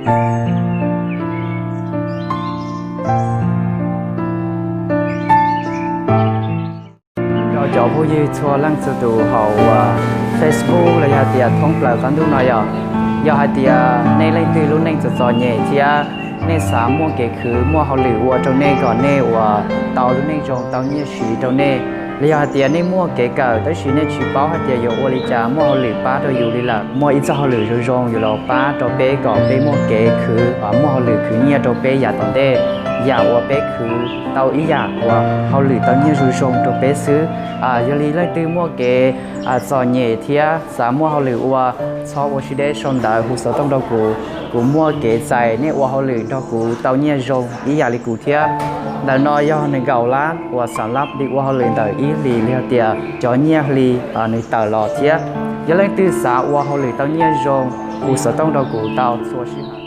เราจะพูดยืดชัวร์ลังสุดเขาFacebook เลยฮะเดียท้องเปล่ากันดูหน่อยอย่าให้เดียในเรื่องตื่นรุ่นในจุดจอเนี่ยที่ในสามมั่วเก๋คือมั่วเขาหรือว่าตรงนี้ก่อนเนี่ยว่าเตารุ่นในจงเตาเนี่ยสีตรงนี้เลยฮะเดียในมั่วเก๋เก่าแต่สีเนี่ยชีป้าให้เดียอยู่อริจามั่วเขาหรือป้าตัวอยู่ดีละมั่วอีจ้าเขาหรือจงอยู่เราป้าตัวเป๊ก่อนเป๊มั่วเก๋คือมั่วเขาหรือคือเนี่ยตัวเป๊อย่าตอนเด้อย่าว่าเป๊คือเตาอีอยากว่าเขาหรือเตาเนี่ยจงตัวเป๊ซื้อยาลีเลยตื่นมั่วเก๋จอเนี่ยที่สามมั่วเขาหรือว่าชอบว่าชีได้ชนได้หูสต้องดอกกูมั่วเก๋ใจเนี่ยว่าเขาหรือดอกกูเตาเนี่ยจงอีอยากเลยกูเที่ยแต่นอยย่อในเก่าล้านว่าสารลับดีว่าเขาหรือเตาอีลีเรียเตียจอเนี่ยลีในเตาหล่อเที่ยยาเลยตื่นสาว่าเขาหรือเตาเนี่ยจงหูสต้องดอกกูเตาสัวชิ